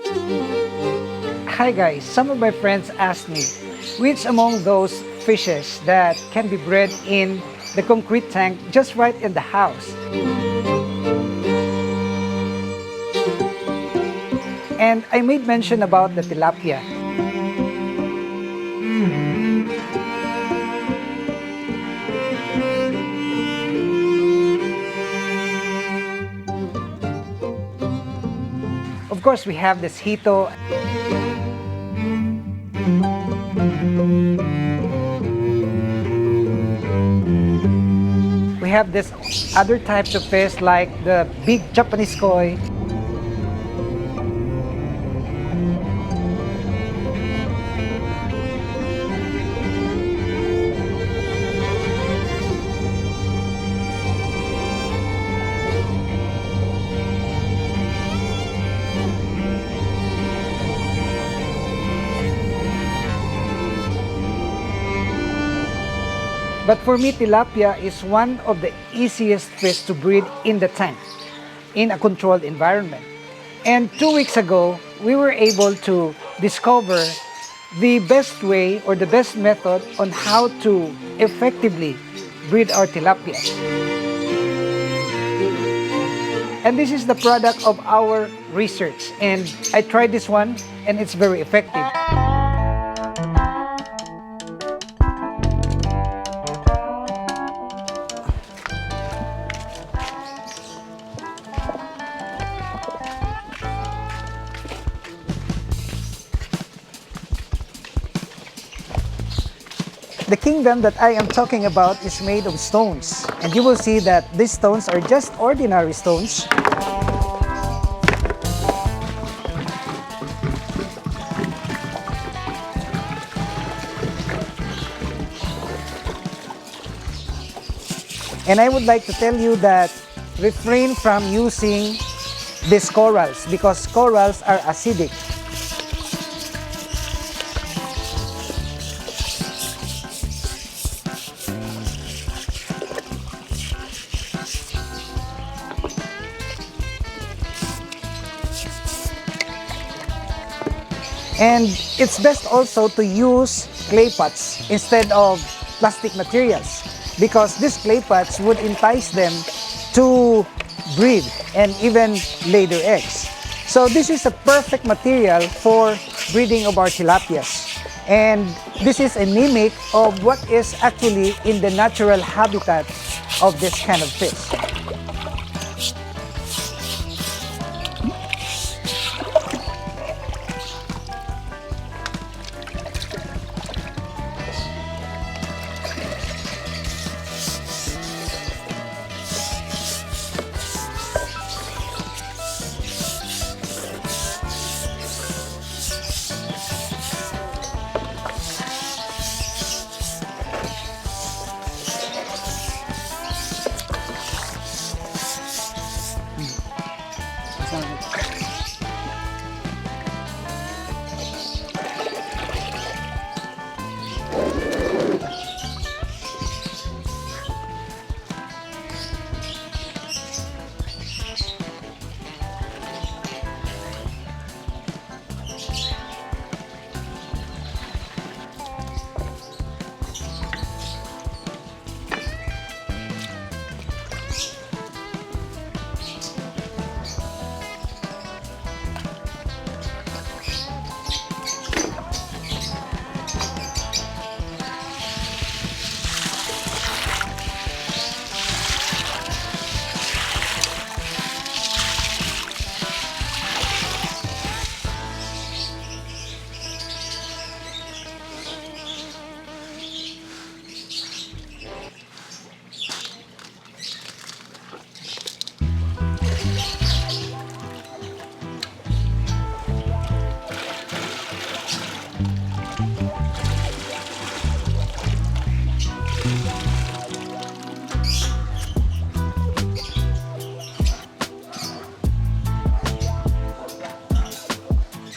Hi guys, some of my friends asked me which among those fishes that can be bred in the concrete tank just right in the house. And I made mention about the tilapia. Of course, we have this hito. We have this other types of fish like the big Japanese koi. But for me, tilapia is one of the easiest fish to breed in the tank, in a controlled environment. And 2 weeks ago, we were able to discover the best way or the best method on how to effectively breed our tilapia. And this is the product of our research. And I tried this one and it's very effective. The kingdom that I am talking about is made of stones, and you will see that these stones are just ordinary stones. And I would like to tell you that refrain from using these corals because corals are acidic. And it's best also to use clay pots instead of plastic materials because these clay pots would entice them to breed and even lay their eggs. So this is a perfect material for breeding of our tilapias. And this is a mimic of what is actually in the natural habitat of this kind of fish.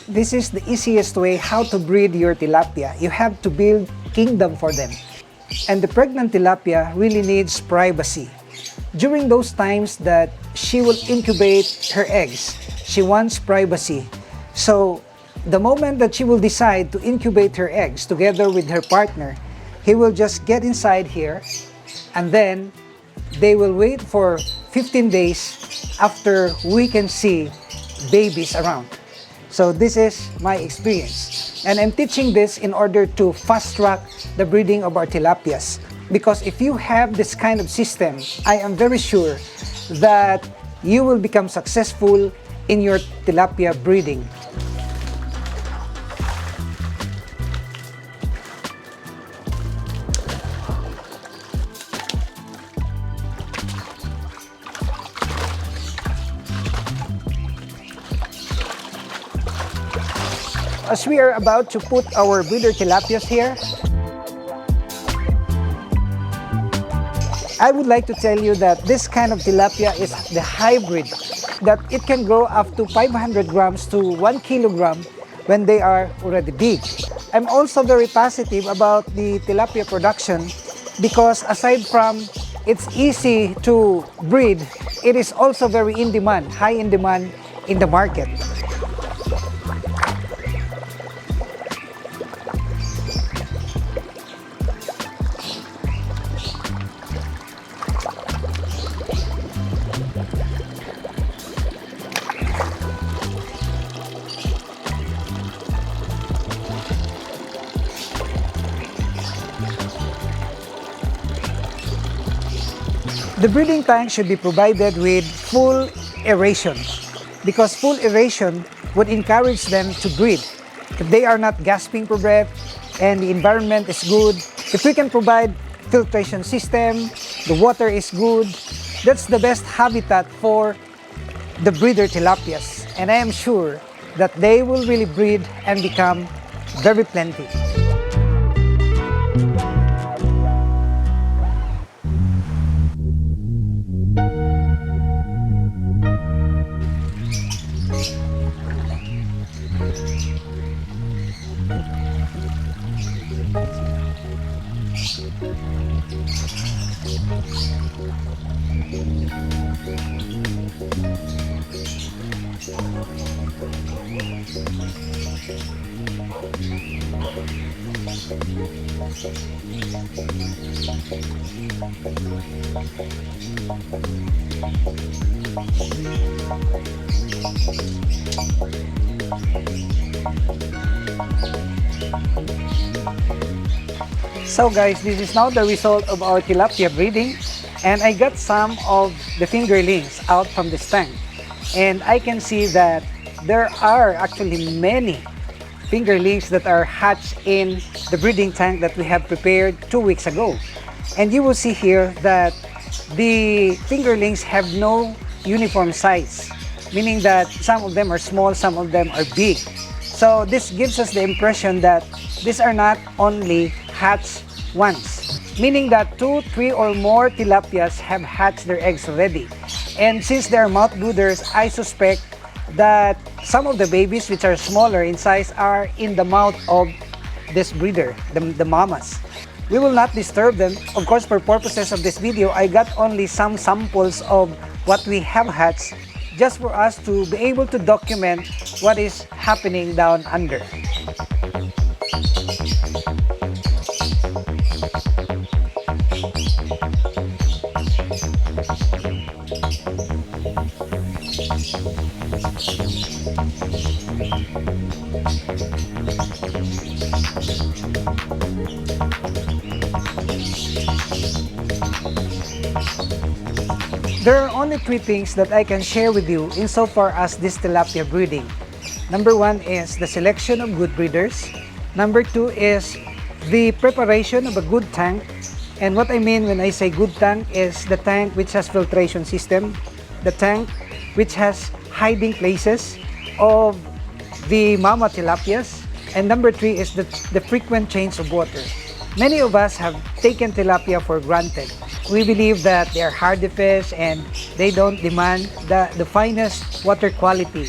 This is the easiest way how to breed your tilapia. You have to build kingdom for them. And the pregnant tilapia really needs privacy. During those times that she will incubate her eggs, she wants privacy So the moment that she will decide to incubate her eggs together with her partner, he will just get inside here, and then they will wait for 15 days after we can see babies around. So this is my experience. And I'm teaching this in order to fast track the breeding of our tilapias. Because if you have this kind of system, I am very sure that you will become successful in your tilapia breeding. As we are about to put our breeder tilapias here, I would like to tell you that this kind of tilapia is the hybrid, that it can grow up to 500 grams to 1 kilogram when they are already big. I'm also very positive about the tilapia production because aside from it's easy to breed, it is also very in demand, high in demand in the market. The breeding tank should be provided with full aeration because full aeration would encourage them to breed. If they are not gasping for breath and the environment is good, if we can provide filtration system, the water is good, that's the best habitat for the breeder tilapias. And I am sure that they will really breed and become very plenty. So guys, this is now the result of our tilapia breeding, and I got some of the fingerlings out from this tank, and I can see that there are actually many fingerlings that are hatched in the breeding tank that we have prepared 2 weeks ago. And you will see here that the fingerlings have no uniform size, meaning that some of them are small, some of them are big. So this gives us the impression that these are not only hatched once, meaning that 2, 3 or more tilapias have hatched their eggs already. And since they are mouth brooders, I suspect that some of the babies which are smaller in size are in the mouth of this breeder, the mamas. We will not disturb them. Of course, for purposes of this video, I got only some samples of what we have hatched just for us to be able to document what is happening down under. There are only 3 things that I can share with you insofar as this tilapia breeding. Number 1 is the selection of good breeders. Number 2 is the preparation of a good tank. And what I mean when I say good tank is the tank which has filtration system, the tank which has hiding places of the mama tilapias. And number 3 is the frequent change of water. Many of us have taken tilapia for granted. We believe that they are hardy fish and they don't demand the finest water quality.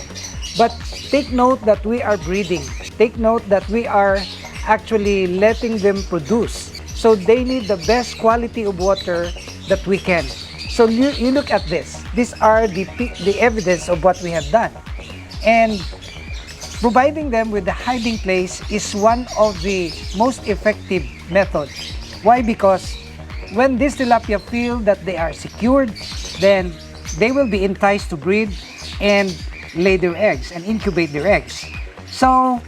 But take note that we are breeding. Take note that we are actually letting them produce. So they need the best quality of water that we can. So you look at this. These are the evidence of what we have done. And providing them with the hiding place is one of the most effective methods. Why? Because when these tilapia feel that they are secured, then they will be enticed to breed and lay their eggs and incubate their eggs. So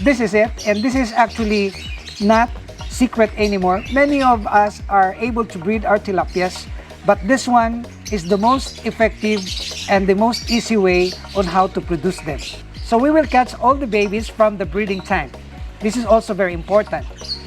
this is it, and this is actually not secret anymore. Many of us are able to breed our tilapias, but this one is the most effective and the most easy way on how to produce them. So we will catch all the babies from the breeding tank. This is also very important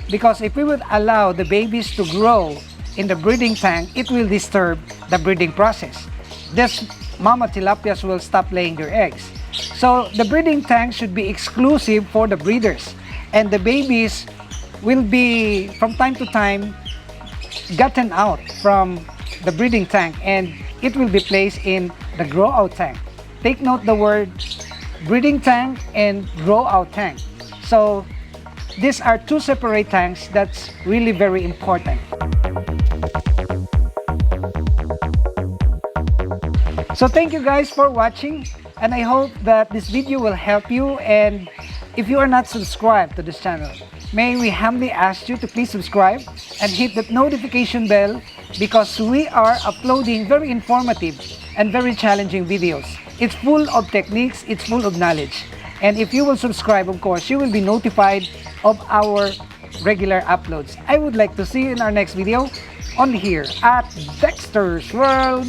because if we would allow the babies to grow in the breeding tank, it will disturb the breeding process. These mama tilapias will stop laying their eggs. So the breeding tank should be exclusive for the breeders, and the babies will be from time to time gotten out from the breeding tank and it will be placed in the grow out tank. Take note the word breeding tank and grow out tank. So these are two separate tanks. That's really very important. So thank you guys for watching, and I hope that this video will help you. And if you are not subscribed to this channel, may we humbly ask you to please subscribe and hit that notification bell, because we are uploading very informative and very challenging videos. It's full of techniques, it's full of knowledge. And if you will subscribe, of course, you will be notified of our regular uploads. I would like to see you in our next video on here at Dexter's World.